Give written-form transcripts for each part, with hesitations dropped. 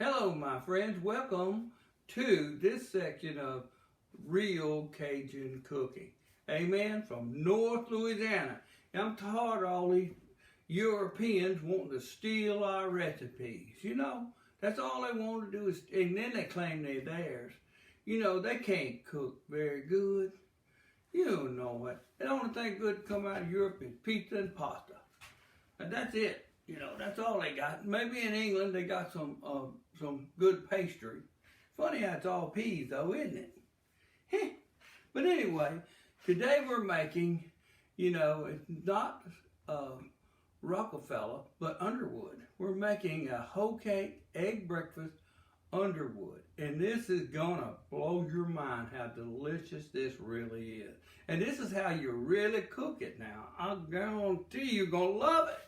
Hello, my friends. Welcome to this section of real Cajun cooking. Amen. From North Louisiana. I'm tired of all these Europeans wanting to steal our recipes. You know, that's all they want to do is, and then they claim they're theirs. You know, they can't cook very good. You don't know what. The only thing good to come out of Europe is pizza and pasta. And that's it. You know, that's all they got. Maybe in England they got some good pastry. Funny how it's all peas though, isn't it? Heh. But anyway, today we're making, you know, it's not Rockefeller, but Underwood. We're making a Hoecake egg breakfast Underwood. And this is gonna blow your mind how delicious this really is. And this is how you really cook it now. I guarantee you're gonna love it.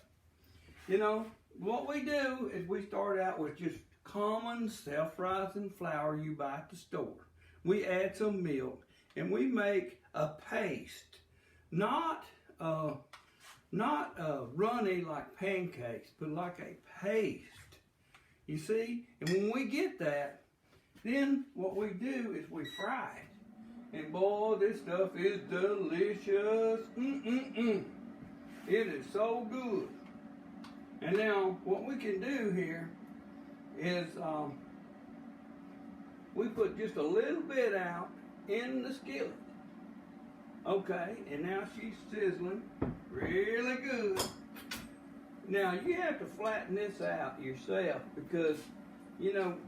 You know, what we do is we start out with just common self-rising flour you buy at the store. We add some milk and we make a paste, not runny like pancakes, but like a paste. You see? And when we get that, then what we do is we fry it. And boy, this stuff is delicious. It is so good. And now, what we can do here is we put just a little bit out in the skillet. Okay, and now she's sizzling really good. Now, you have to flatten this out yourself because, you know,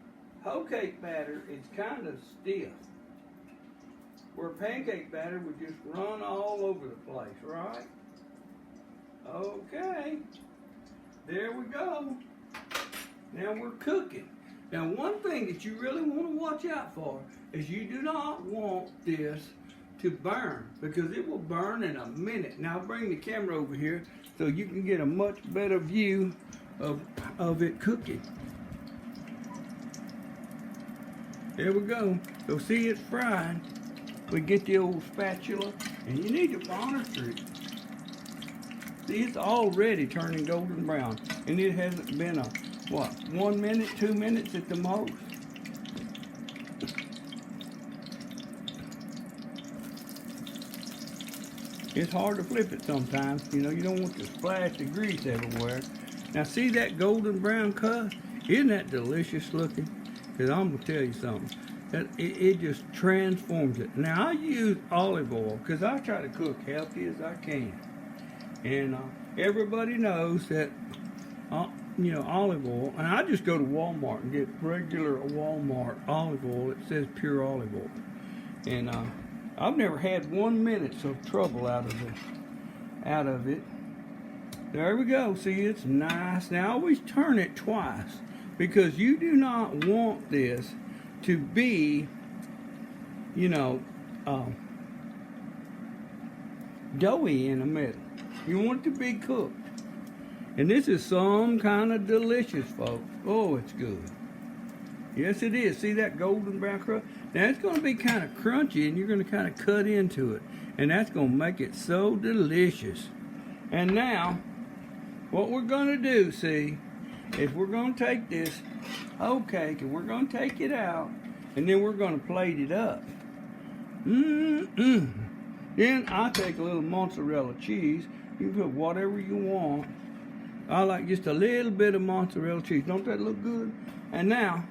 Hoecake batter is kind of stiff. Where pancake batter would just run all over the place, right? Okay. There we go. Now we're cooking. Now one thing that you really want to watch out for is you do not want this to burn because it will burn in a minute. Now I'll bring the camera over here so you can get a much better view of it cooking. There we go. So see it's frying. We get the old spatula and you need to monitor it. See, it's already turning golden brown, and it hasn't been 1 minute, 2 minutes at the most. It's hard to flip it sometimes. You know, you don't want to splash the grease everywhere. Now, see that golden brown color? Isn't that delicious looking? Because I'm going to tell you something. It just transforms it. Now, I use olive oil because I try to cook healthy as I can. And everybody knows that, you know, olive oil, and I just go to Walmart and get regular Walmart olive oil. It says pure olive oil. And I've never had 1 minute of trouble out of it. There we go. See, it's nice. Now, always turn it twice because you do not want this to be, you know, doughy in the middle. You want it to be cooked. And this is some kind of delicious, folks. Oh, it's good. Yes, it is. See that golden brown crust? Now, it's going to be kind of crunchy, and you're going to kind of cut into it. And that's going to make it so delicious. And now, what we're going to do, see, is we're going to take this whole cake, and we're going to take it out, and then we're going to plate it up. Then I take a little mozzarella cheese. You can put whatever you want. I like just a little bit of mozzarella cheese. Don't that look good? And now,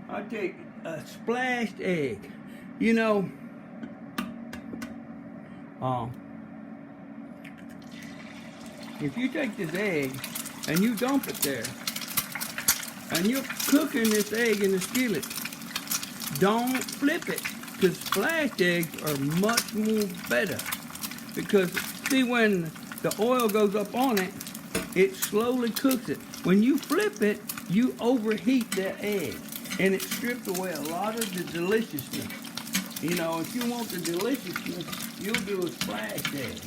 I take a splashed egg. You know, if you take this egg and you dump it there, and you're cooking this egg in the skillet, don't flip it, because splashed eggs are much more better. Because, see, when the oil goes up on it, it slowly cooks it. When you flip it, you overheat that egg, and it strips away a lot of the deliciousness. You know, if you want the deliciousness, you'll do a splashed egg.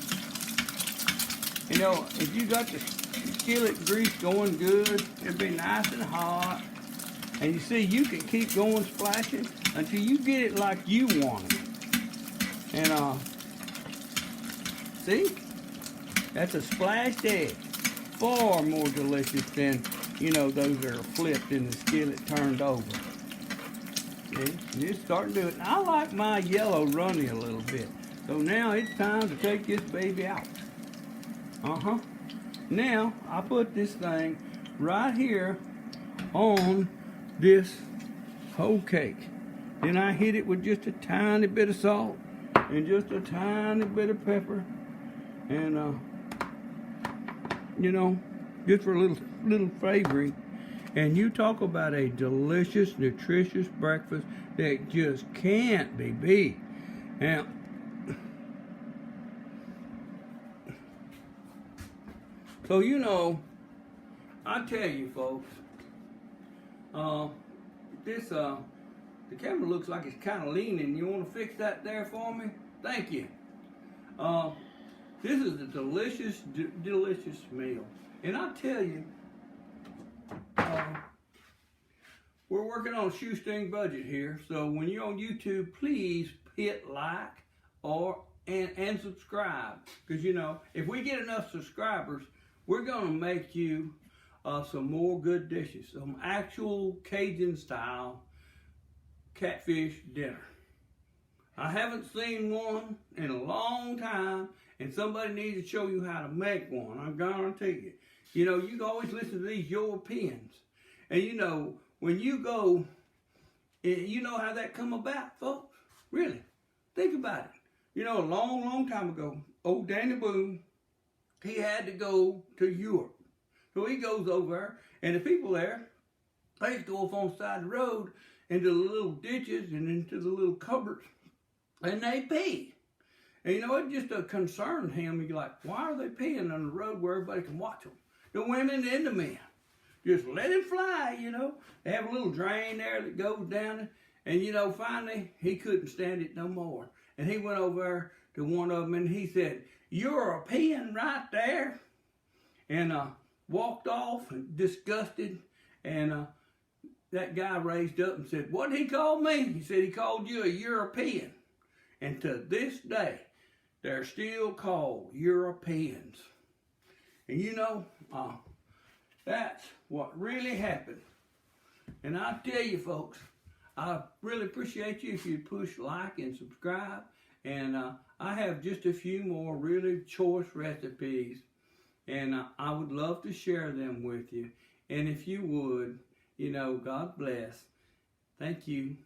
You know, if you got the skillet grease going good, it'll be nice and hot. And you see, you can keep going splashing until you get it like you want it. And, see? That's a splashed egg. Far more delicious than you know, those are flipped in the skillet turned over. See, it's starting to do it. I like my yellow runny a little bit. So now it's time to take this baby out. Now I put this thing right here on this whole cake. Then I hit it with just a tiny bit of salt and just a tiny bit of pepper, and you know, just for a little flavoring. And you talk about a delicious, nutritious breakfast that just can't be beat. Now, so you know, I tell you folks, the camera looks like it's kind of leaning. You want to fix that there for me? Thank you. This is a delicious, delicious meal. And I tell you, we're working on a shoestring budget here. So when you're on YouTube, please hit like and subscribe. Because, you know, if we get enough subscribers, we're going to make you some more good dishes. Some actual Cajun style catfish dinner. I haven't seen one in a long time, and somebody needs to show you how to make one. I guarantee you. You know, you can always listen to these Europeans. And you know, when you go, you know how that come about, folks? Really? Think about it. You know, a long, long time ago, old Danny Boone, he had to go to Europe. So he goes over, and the people there, they used to go off on the side of the road into the little ditches and into the little cupboards, and they pee. And you know, it just concerned him. He's like, why are they peeing on the road where everybody can watch them? The women and the men. Just let it fly, you know. They have a little drain there that goes down. And, you know, finally, he couldn't stand it no more. And he went over to one of them and he said, "You're a peeing right there." And walked off, disgusted. And that guy raised up and said, "What did he call me?" He said, "He called you a European." And to this day, they're still called Europeans. And you know, that's what really happened. And I tell you folks, I really appreciate you if you push like and subscribe. And I have just a few more really choice recipes. And I would love to share them with you. And if you would, you know, God bless. Thank you.